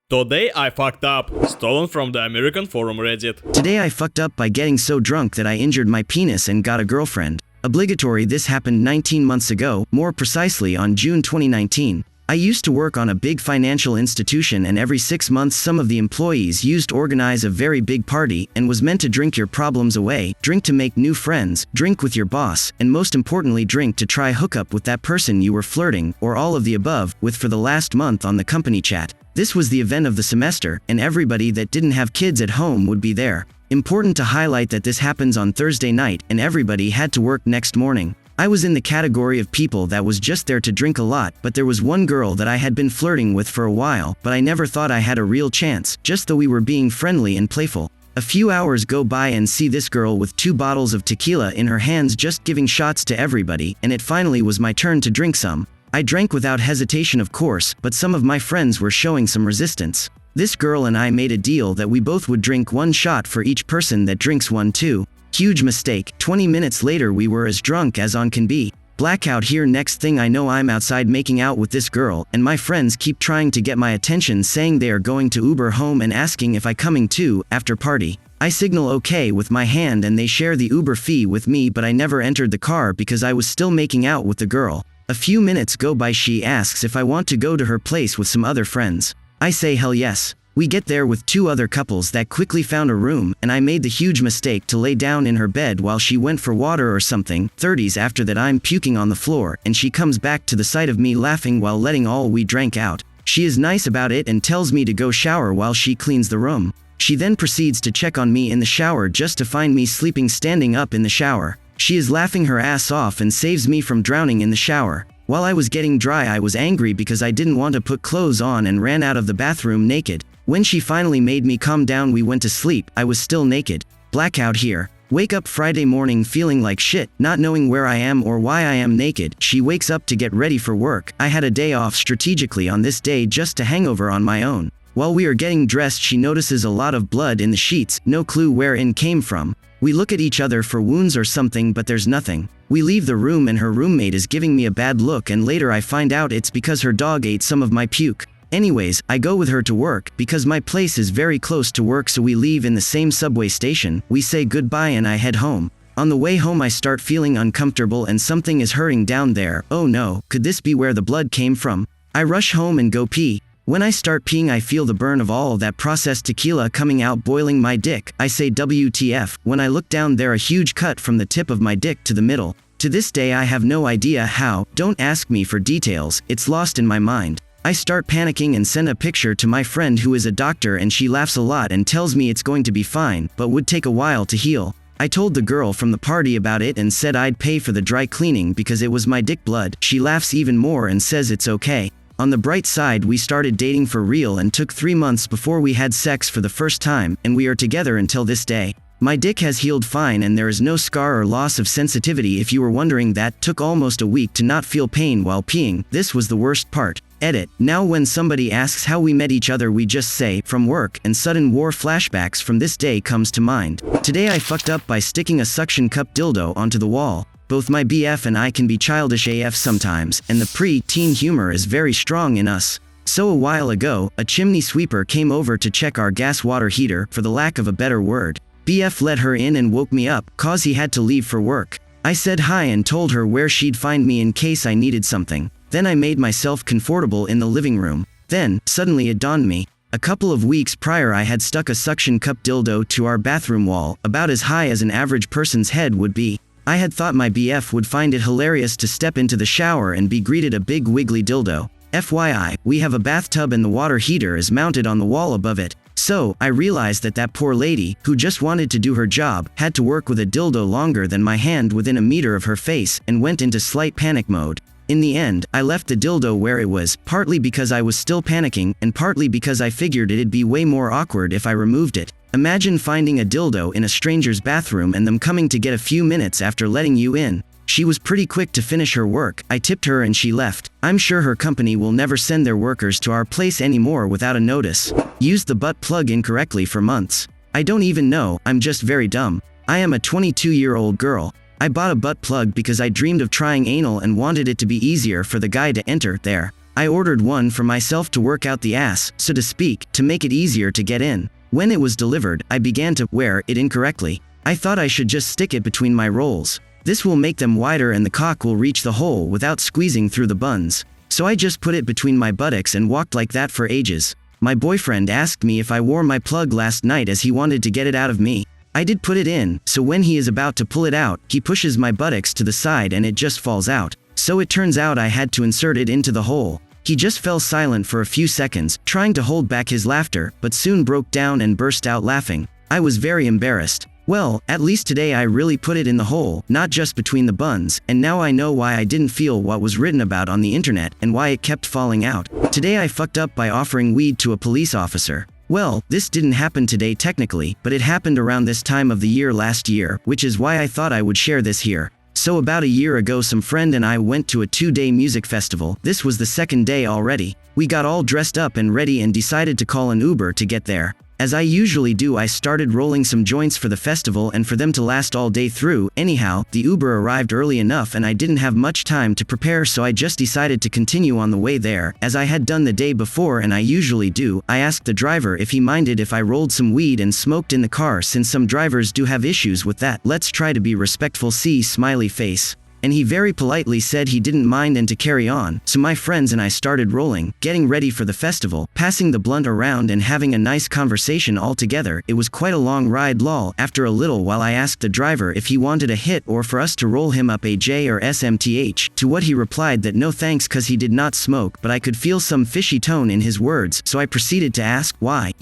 Today I fucked up. Stolen from the American forum Reddit. Today I fucked up by getting so drunk that I injured my penis and got a girlfriend. Obligatory. This happened 19 months ago, more precisely on June 2019. I used to work on a big financial institution, and every 6 months some of the employees used to organize a very big party and was meant to drink your problems away, drink to make new friends, drink with your boss, and most importantly drink to try hook up with that person you were flirting, or all of the above, with for the last month on the company chat. This was the event of the semester, and everybody that didn't have kids at home would be there. Important to highlight that this happens on Thursday night, and everybody had to work next morning. I was in the category of people that was just there to drink a lot, but there was one girl that I had been flirting with for a while, but I never thought I had a real chance, just though we were being friendly and playful. A few hours go by and see this girl with 2 bottles of tequila in her hands just giving shots to everybody, and it finally was my turn to drink some. I drank without hesitation, of course, but some of my friends were showing some resistance. This girl and I made a deal that we both would drink 1 shot for each person that drinks 1 too. Huge mistake. 20 minutes later we were as drunk as on can be. Blackout here. Next thing I know I'm outside making out with this girl, and my friends keep trying to get my attention, saying they are going to Uber home and asking if I coming too, after party. I signal okay with my hand and they share the Uber fee with me, but I never entered the car because I was still making out with the girl. A few minutes go by, she asks if I want to go to her place with some other friends. I say hell yes. We get there with 2 other couples that quickly found a room, and I made the huge mistake to lay down in her bed while she went for water or something. 30s after that I'm puking on the floor, and she comes back to the sight of me laughing while letting all we drank out. She is nice about it and tells me to go shower while she cleans the room. She then proceeds to check on me in the shower just to find me sleeping standing up in the shower. She is laughing her ass off and saves me from drowning in the shower. While I was getting dry I was angry because I didn't want to put clothes on and ran out of the bathroom naked. When she finally made me calm down we went to sleep. I was still naked. Blackout here. Wake up Friday morning feeling like shit, not knowing where I am or why I am naked. She wakes up to get ready for work. I had a day off strategically on this day just to hangover on my own. While we are getting dressed she notices a lot of blood in the sheets, no clue where it came from. We look at each other for wounds or something, but there's nothing. We leave the room and her roommate is giving me a bad look, and later I find out it's because her dog ate some of my puke. Anyways, I go with her to work because my place is very close to work, so we leave in the same subway station. We say goodbye and I head home. On the way home I start feeling uncomfortable and something is hurting down there. Oh no, could this be where the blood came from? I rush home and go pee. When I start peeing I feel the burn of all that processed tequila coming out, boiling my dick. I say WTF. When I look down there a huge cut from the tip of my dick to the middle. To this day I have no idea how. Don't ask me for details, it's lost in my mind. I start panicking and send a picture to my friend who is a doctor, and she laughs a lot and tells me it's going to be fine, but would take a while to heal. I told the girl from the party about it and said I'd pay for the dry cleaning because it was my dick blood. She laughs even more and says it's okay. On the bright side we started dating for real and took 3 months before we had sex for the first time, and we are together until this day. My dick has healed fine and there is no scar or loss of sensitivity. If you were wondering, that took almost a week to not feel pain while peeing. This was the worst part. Edit. Now when somebody asks how we met each other we just say, from work, and sudden war flashbacks from this day comes to mind. Today I fucked up by sticking a suction cup dildo onto the wall. Both my BF and I can be childish AF sometimes, and the pre-teen humor is very strong in us. So a while ago, a chimney sweeper came over to check our gas water heater, for the lack of a better word. BF let her in and woke me up, cause he had to leave for work. I said hi and told her where she'd find me in case I needed something. Then I made myself comfortable in the living room. Then, suddenly it dawned me. A couple of weeks prior I had stuck a suction cup dildo to our bathroom wall, about as high as an average person's head would be. I had thought my BF would find it hilarious to step into the shower and be greeted a big wiggly dildo. FYI, we have a bathtub and the water heater is mounted on the wall above it. So, I realized that that poor lady, who just wanted to do her job, had to work with a dildo longer than my hand within a meter of her face, and went into slight panic mode. In the end, I left the dildo where it was, partly because I was still panicking, and partly because I figured it'd be way more awkward if I removed it. Imagine finding a dildo in a stranger's bathroom and them coming to get a few minutes after letting you in. She was pretty quick to finish her work. I tipped her and she left. I'm sure her company will never send their workers to our place anymore without a notice. Used the butt plug incorrectly for months. I don't even know, I'm just very dumb. I am a 22-year-old girl. I bought a butt plug because I dreamed of trying anal and wanted it to be easier for the guy to enter there. I ordered one for myself to work out the ass, so to speak, to make it easier to get in. When it was delivered, I began to wear it incorrectly. I thought I should just stick it between my rolls. This will make them wider and the cock will reach the hole without squeezing through the buns. So I just put it between my buttocks and walked like that for ages. My boyfriend asked me if I wore my plug last night as he wanted to get it out of me. I did put it in, so when he is about to pull it out, he pushes my buttocks to the side and it just falls out. So it turns out I had to insert it into the hole. He just fell silent for a few seconds, trying to hold back his laughter, but soon broke down and burst out laughing. I was very embarrassed. Well, at least today I really put it in the hole, not just between the buns, and now I know why I didn't feel what was written about on the internet and why it kept falling out. Today I fucked up by offering weed to a police officer. Well, this didn't happen today technically, but it happened around this time of the year last year, which is why I thought I would share this here. So about a year ago some friend and I went to a 2-day music festival. This was the second day already. We got all dressed up and ready and decided to call an Uber to get there. As I usually do, I started rolling some joints for the festival and for them to last all day through. Anyhow, the Uber arrived early enough and I didn't have much time to prepare, so I just decided to continue on the way there, as I had done the day before and I usually do. I asked the driver if he minded if I rolled some weed and smoked in the car, since some drivers do have issues with that. Let's try to be respectful, see smiley face. And he very politely said he didn't mind and to carry on, so my friends and I started rolling, getting ready for the festival, passing the blunt around and having a nice conversation all together. It was quite a long ride lol. After a little while I asked the driver if he wanted a hit or for us to roll him up a J or SMTH, to what he replied that no thanks cause he did not smoke, but I could feel some fishy tone in his words, so I proceeded to ask why,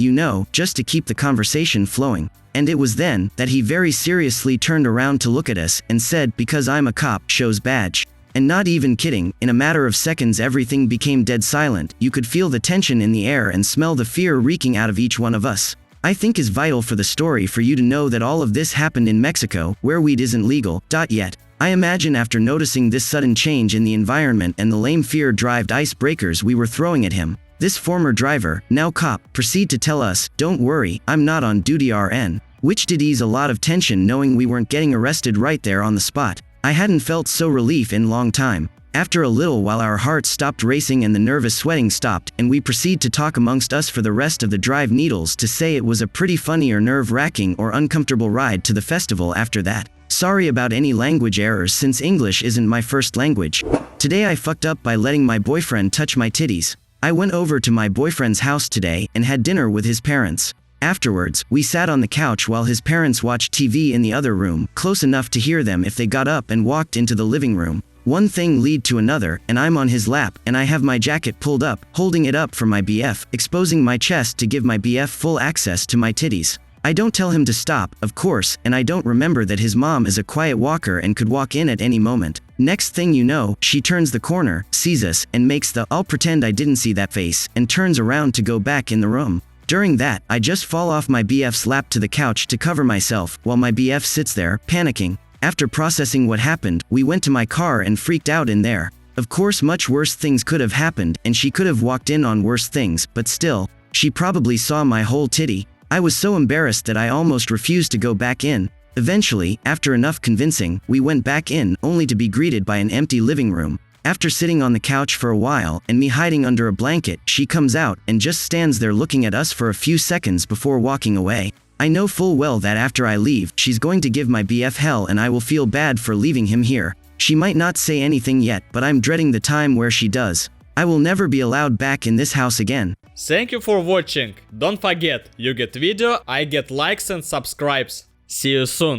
just to keep the conversation flowing. And it was then that he very seriously turned around to look at us and said, "Because I'm a cop, shows badge." And not even kidding, in a matter of seconds everything became dead silent. You could feel the tension in the air and smell the fear reeking out of each one of us. I think is vital for the story for you to know that all of this happened in Mexico, where weed isn't legal, yet. I imagine after noticing this sudden change in the environment and the lame fear-driven icebreakers we were throwing at him, this former driver, now cop, proceeded to tell us, "Don't worry, I'm not on duty RN," which did ease a lot of tension knowing we weren't getting arrested right there on the spot. I hadn't felt so relief in long time. After a little while our hearts stopped racing and the nervous sweating stopped, and we proceed to talk amongst us for the rest of the drive. Needles to say it was a pretty funny or nerve-wracking or uncomfortable ride to the festival after that. Sorry about any language errors since English isn't my first language. Today I fucked up by letting my boyfriend touch my titties. I went over to my boyfriend's house today and had dinner with his parents. Afterwards, we sat on the couch while his parents watched TV in the other room, close enough to hear them if they got up and walked into the living room. One thing led to another, and I'm on his lap, and I have my jacket pulled up, holding it up for my BF, exposing my chest to give my BF full access to my titties. I don't tell him to stop, of course, and I don't remember that his mom is a quiet walker and could walk in at any moment. Next thing you know, she turns the corner, sees us, and makes the "I'll pretend I didn't see that" face, and turns around to go back in the room. During that, I just fall off my BF's lap to the couch to cover myself, while my BF sits there, panicking. After processing what happened, we went to my car and freaked out in there. Of course much worse things could have happened, and she could have walked in on worse things, but still, she probably saw my whole titty. I was so embarrassed that I almost refused to go back in. Eventually, after enough convincing, we went back in, only to be greeted by an empty living room. After sitting on the couch for a while, and me hiding under a blanket, she comes out and just stands there looking at us for a few seconds before walking away. I know full well that after I leave, she's going to give my BF hell and I will feel bad for leaving him here. She might not say anything yet, but I'm dreading the time where she does. I will never be allowed back in this house again. Thank you for watching. Don't forget, you get video, I get likes and subscribes. See you soon.